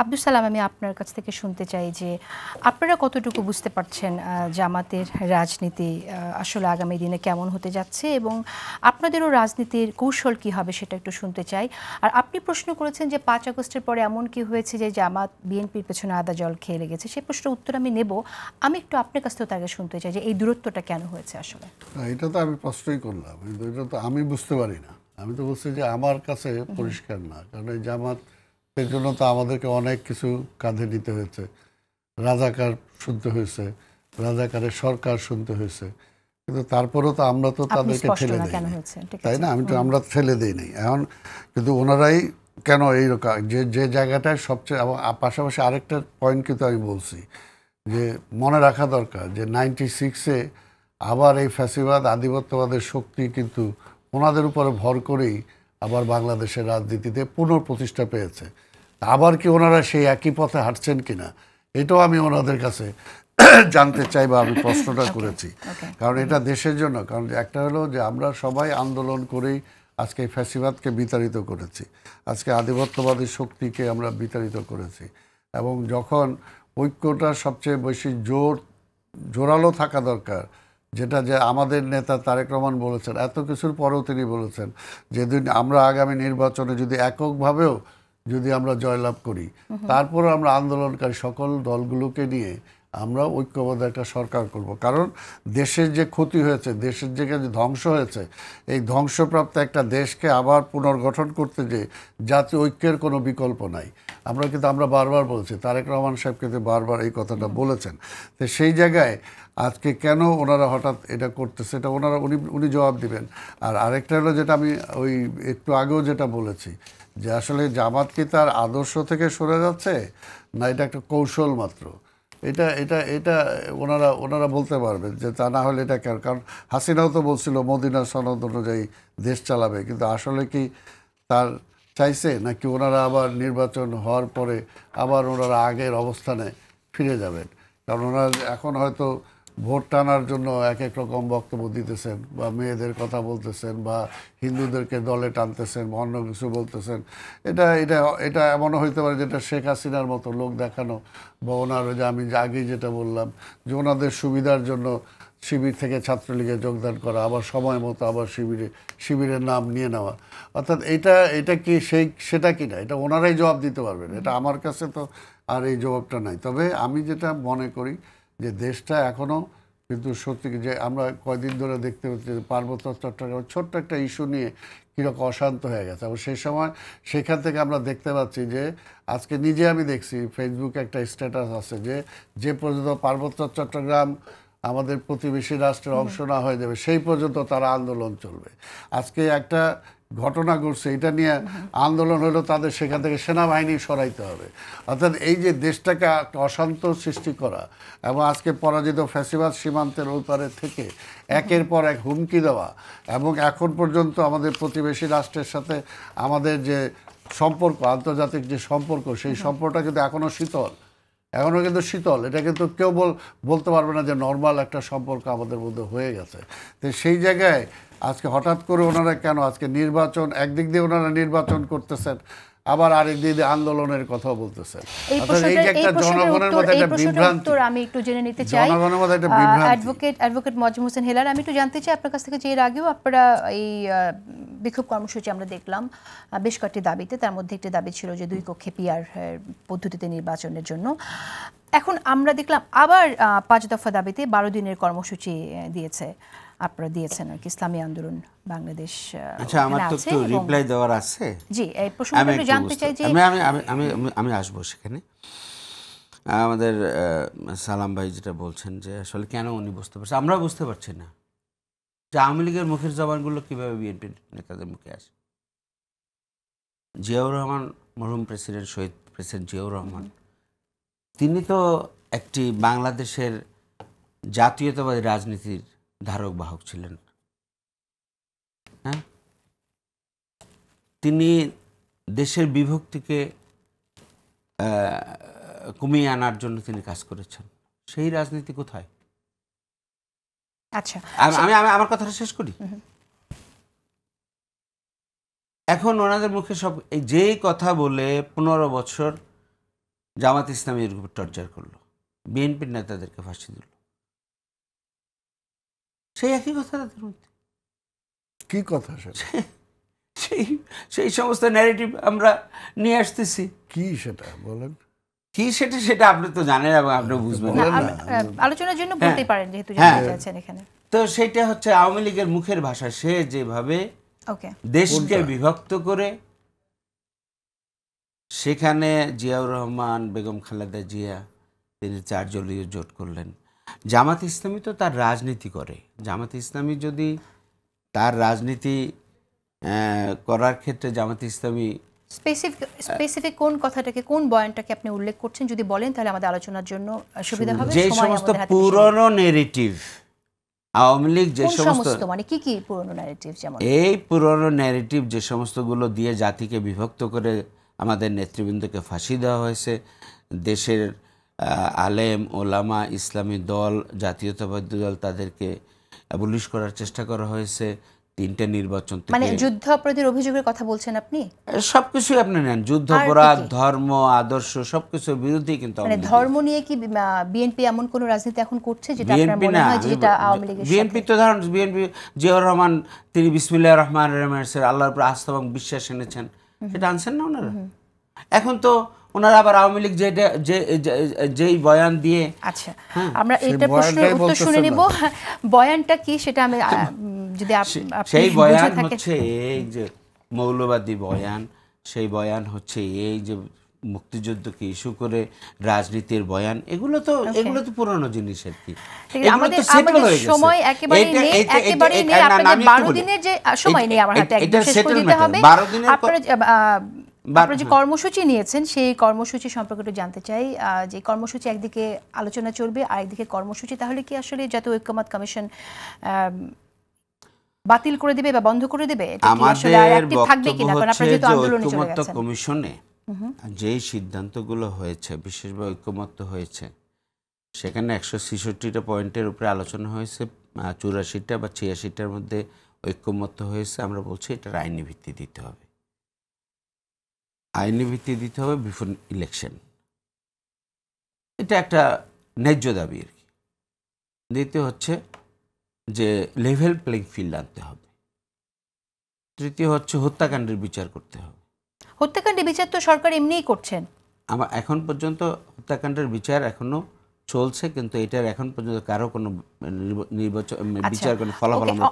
আব্দুল সালাম, আমি আপনার কাছ থেকে শুনতে চাই যে আপনারা কতটুকু বুঝতে পারছেন জামাতের রাজনীতি আসলে আগামী দিনে কেমন হতে যাচ্ছে, এবং আপনাদেরও রাজনীতির কৌশল কি হবে সেটা একটু শুনতে চাই। আর আপনি প্রশ্ন করেছেন যে 5 আগস্টের পরে এমন কি হয়েছে যে জামাত বিএনপির পেছনে আদা জল খেয়ে লেগেছে, সেই প্রশ্নের উত্তর আমি নেব। আমি একটু আপনার কাছ থেকে তাকে শুনতে চাই যে এই দূরত্বটা কেন হয়েছে আসলে। এটা তো আমি প্রশ্নই করলাম, কিন্তু এটা তো আমি বুঝতে পারি না। আমি তো বলছি যে আমার কাছে পরিষ্কার না, কারণ এই জামাতের জন্য তো আমাদেরকে অনেক কিছু কাঁধে নিতে হয়েছে। রাজাকার শুনতে হয়েছে, রাজাকারের সরকার শুনতে হয়েছে, কিন্তু তারপরেও তো আমরা তো তাদেরকে ঠেলে দিই, তাই না? আমরা ঠেলে দিই নাই এখন, কিন্তু ওনারাই কেন এইরকম যে যে জায়গাটায় সবচেয়ে। পাশাপাশি আরেকটা পয়েন্ট কিন্তু আমি বলছি যে মনে রাখা দরকার যে 96-এ আবার এই ফ্যাসিবাদ আধিপত্যবাদের শক্তি কিন্তু ওনাদের উপরে ভর করেই আবার বাংলাদেশের রাজনীতিতে পুনঃপ্রতিষ্ঠা পেয়েছে। আবার কি ওনারা সেই একই পথে হাঁটছেন কিনা, এটাও আমি ওনাদের কাছে জানতে চাই, বা আমি প্রশ্নটা করেছি। কারণ এটা দেশের জন্য, কারণ একটা হলো যে আমরা সবাই আন্দোলন করেই আজকে এই ফ্যাসিবাদকে বিতাড়িত করেছি, আজকে আধিপত্যবাদী শক্তিকে আমরা বিতাড়িত করেছি। এবং যখন ঐক্যটা সবচেয়ে বেশি জোরালো থাকা দরকার, যেটা যে আমাদের নেতা তারেক রহমান বলেছেন, এত কিছুর পরেও তিনি বলেছেন যেদিন আমরা আগামী নির্বাচনে যদি এককভাবেও যদি আমরা জয়লাভ করি, তারপরে আমরা আন্দোলনকারী সকল দলগুলোকে নিয়ে আমরা ঐক্যবদ্ধ একটা সরকার করব। কারণ দেশের যে ক্ষতি হয়েছে, দেশের যে ধ্বংস হয়েছে, এই ধ্বংসপ্রাপ্ত একটা দেশকে আবার পুনর্গঠন করতে যে জাতীয় ঐক্যের কোনো বিকল্প নাই। আমরা বারবার বলছি, তারেক রহমান সাহেব কিন্তু বারবার এই কথাটা বলেছেন। তো সেই জায়গায় আজকে কেন ওনারা হঠাৎ এটা করতেছে, এটা উনি জবাব দিবেন। আর আরেকটা হলো যেটা আমি ওই একটু আগেও যেটা বলেছি, যে আসলে জামাত কি তার আদর্শ থেকে সরে যাচ্ছে, না এটা একটা কৌশল মাত্র, এটা এটা এটা ওনারা বলতে পারবেন যে তা না হলে এটা কেন। কারণ হাসিনাও তো বলছিল মদিনা সনদ অনুযায়ী দেশ চালাবে, কিন্তু আসলে কি তার চাইছে, নাকি ওনারা আবার নির্বাচন হওয়ার পরে আবার ওনারা আগের অবস্থানে ফিরে যাবেন? কারণ ওনারা এখন হয়তো ভোট টানার জন্য এক এক রকম বক্তব্য দিতেছেন, বা মেয়েদের কথা বলতেছেন, বা হিন্দুদেরকে দলে টানতেছেন, বা অন্য কিছু বলতেছেন। এটা এটা এটা এমনও হইতে পারে যেটা শেখ হাসিনার মতো লোক দেখানো, বা ওনার যে আমি আগেই যেটা বললাম যে ওনাদের সুবিধার জন্য শিবির থেকে ছাত্রলীগে যোগদান করা, আবার সময় মতো আবার শিবিরের নাম নিয়ে নেওয়া। অর্থাৎ এটা কি সেটা কি না, এটা ওনারাই জবাব দিতে পারবেন। এটা আমার কাছে তো আর এই জবাবটা নাই। তবে আমি যেটা মনে করি যে দেশটা এখনও কিন্তু সত্যি যে আমরা কয়দিন ধরে দেখতে পাচ্ছি পার্বত্য চট্টগ্রাম ছোট্ট একটা ইস্যু নিয়ে কীরকম অশান্ত হয়ে গেছে। এবং সেই সময় সেখান থেকে আমরা দেখতে পাচ্ছি যে আজকে নিজে আমি দেখছি ফেসবুকে একটা স্ট্যাটাস আছে যে পর্যন্ত পার্বত্য চট্টগ্রাম আমাদের প্রতিবেশী রাষ্ট্রের অংশ না হয়ে যাবে সেই পর্যন্ত তারা আন্দোলন চলবে। আজকে একটা ঘটনা ঘটছে, এটা নিয়ে আন্দোলন হলো তাদের সেখান থেকে সেনাবাহিনী সরাইতে হবে। অর্থাৎ এই যে দেশটাকে অশান্ত সৃষ্টি করা, এবং আজকে পরাজিত ফ্যাসিবাদ সীমান্তের ওই পারে থেকে একের পর এক হুমকি দেওয়া, এবং এখন পর্যন্ত আমাদের প্রতিবেশী রাষ্ট্রের সাথে আমাদের যে সম্পর্ক, আন্তর্জাতিক যে সম্পর্ক, সেই সম্পর্কটা কিন্তু এখনও শীতল। এটা কিন্তু কেউ বলতে পারবে না যে নর্মাল একটা সম্পর্ক আমাদের মধ্যে হয়ে গেছে। তো সেই জায়গায় আজকে হঠাৎ করে ওনারা কেন আজকে নির্বাচন, একদিক দিয়ে ওনারা নির্বাচন করতেছেন, আবার আরেক দিক দিয়ে আন্দোলনের কথা বলতেছেন। এই যে একটা জনগণের মধ্যে একটা বিভ্রান্তি, আমি একটু জেনে নিতে চাই জনগণের মধ্যে একটা বিভ্রান্তি। অ্যাডভোকেট মজিম হোসেন হেলাল, আমি একটু জানতে চাই আপনার কাছ থেকে যে এর আগেও আপনারা এই বিক্ষোভ কর্মসূচি আমরা দেখলাম বেশ কয়েকটি দাবিতে, তার মধ্যে একটি দাবি ছিল যে 2 কক্ষে পিআর পদ্ধতিতে নির্বাচনের জন্য। এখন আমরা দেখলাম আবার 5 দফা দাবিতে 12 দিনের কর্মসূচি আপনারা দিয়েছেন আর কি, ইসলামী আন্দোলন বাংলাদেশ। আচ্ছা, আমার তো একটু রিপ্লাই দেওয়ার আছে। জি, এই প্রসঙ্গটা একটু জানতে চাই যে আমি আসবো সেখানে। আমাদের সালাম ভাই যেটা বলছেন যে আসলে কেন উনি বুঝতে পারছেন, আমরা বুঝতে পারছি না যে আওয়ামী লীগের মুখের জবানগুলো কীভাবে বিএনপির নেতাদের মুখে আসে। জিয়াউর রহমান, মরহুম প্রেসিডেন্ট, শহীদ প্রেসিডেন্ট জিয়াউর রহমান, তিনি তো একটি বাংলাদেশের জাতীয়তাবাদী রাজনীতির ধারক বাহক ছিলেন। হ্যাঁ, তিনি দেশের বিভক্তিকে কমিয়ে আনার জন্য তিনি কাজ করেছেন। সেই রাজনীতি কোথায়? আচ্ছা, আমি আমার কথাটা শেষ করি। এখন ওনাদের মুখে সব এই যেই কথা বলে 15 বছর জামাত ইসলামের উপর টর্চার করলো, বিএনপির নেতাদেরকে ফাঁসি দিল, সেই একই কথা তাদের মধ্যে। কি কথা সেটা? সেই সেই সমস্ত ন্যারেটিভ আমরা নিয়ে আসতেছি। কি সেটা বলেন? কি সেটা আপনি তো জানেন এবং আপনি বুঝবেন। আলোচনার জন্য বলতেই পারেন যেহেতু জানতে চাচ্ছেন এখানে। তো সেটা হচ্ছে আওয়ামী লীগের মুখের ভাষা। সে যেভাবে দেশকে বিভক্ত করে সেখানে জিয়াউর রহমান, বেগম খালেদা জিয়া, তিনি 4 দলীয় জোট করলেন। জামাত ইসলামী তো তার রাজনীতি করে। জামাত ইসলামী যদি তার রাজনীতি করার ক্ষেত্রে জামাত ইসলামী স্পেসিফিক কোন কথাটাকে, কোন বয়ানটাকে আপনি উল্লেখ করছেন যদি বলেন তাহলে আমাদের আলোচনার জন্য সুবিধা হবে। যে সমস্ত পুরনো নেরেটিভ আওয়ামী লীগ, যে সমস্ত মানে কি কি পুরনো ন্যারেটিভ, যেমন এই পুরনো ন্যারেটিভ যে সমস্তগুলো দিয়ে জাতিকে বিভক্ত করে আমাদের নেতৃবৃন্দকে ফাঁসি দেওয়া হয়েছে, দেশের আলেম ওলামা, ইসলামী দল, জাতীয়তাবাদী দল, তাদেরকে অ্যাবলিশ করার চেষ্টা করা হয়েছে। 3টে নির্বাচন থেকে, মানে যুদ্ধ অপরাধের অভিযোগের কথা বলছেন আপনি? সবকিছুই আপনি নেন, যুদ্ধ অপরাধ, ধর্ম, আদর্শ, সবকিছুর বিরুদ্ধেই কিন্তু। মানে ধর্ম নিয়ে কি বিএনপি এমন কোন রাজনীতি এখন করছে যেটা আপনার মনে হয় যেটা আওয়ামী লীগের? বিএনপি তো ধরুন, বিএনপি জিয়াউর রহমান তিনি বিসমিল্লাহির রহমানির রহিমের আল্লাহর উপর আস্থা এবং বিশ্বাস এনেছেন, সেটা আনছেন না ওনারা। এখন তো ওনারা আবার আওয়ামী লীগ যেই বয়ান দিয়ে, আচ্ছা আমরা এটা প্রশ্নের উত্তর শুনে নিব। বয়ানটা কি সেটা আমি যদি সেই বয়ান হচ্ছে এই যে মৌলবাদী বয়ান, সেই বয়ান হচ্ছে এই যে মুক্তিযুদ্ধকে ইস্যু করে রাজনীতির বয়ান, এগুলো তো পুরনো জিনিস আর কি। আমাদের সময় একেবারে নেই, একেবারে নেই। আপনাদের 12 দিনের যে সময় নেই আমার হাতে, একদম শেষ করে দিতে হবে। আপনারা যে কর্মসূচি নিয়েছেন সেই কর্মসূচি সম্পর্কে একটু জানতে চাই। যে কর্মসূচি একদিকে আলোচনা চলবে আর একদিকে কর্মসূচি, তাহলে কি আসলে জাতীয় ঐক্যমত্য কমিশন বাতিল করে দিবে বা বন্ধ করে দিবে? আমাদের বক্তব্য হচ্ছে যে ঐক্যমত্য কমিশনে যেই সিদ্ধান্তগুলো হয়েছে, বিশেষভাবে ঐক্যমত্য হয়েছে, সেখানে 166টা পয়েন্টের উপরে আলোচনা হয়েছে, 84টা বা 86টার মধ্যে ঐক্যমত্য হয়েছে। আমরা বলছি এটার আইনি ভিত্তি দিতে হবে, আইনি ভিত্তি দিতে হবে বিফোর ইলেকশন। এটা একটা ন্যায্য দাবি আর কি। দ্বিতীয় হচ্ছে যে লেভেল প্লেইং ফিল্ড আনতে হবে। তৃতীয় হচ্ছে হত্যাকাণ্ডের বিচার করতে হবে। হত্যাকাণ্ডের বিচার তো সরকার এমনিই করছেন। আমার এখন পর্যন্ত হত্যাকাণ্ডের বিচার এখনো চলছে, কিন্তু এটার এখন পর্যন্ত কারো কোনো নির্বাচন বিচার কোনো ফলাফল আমরা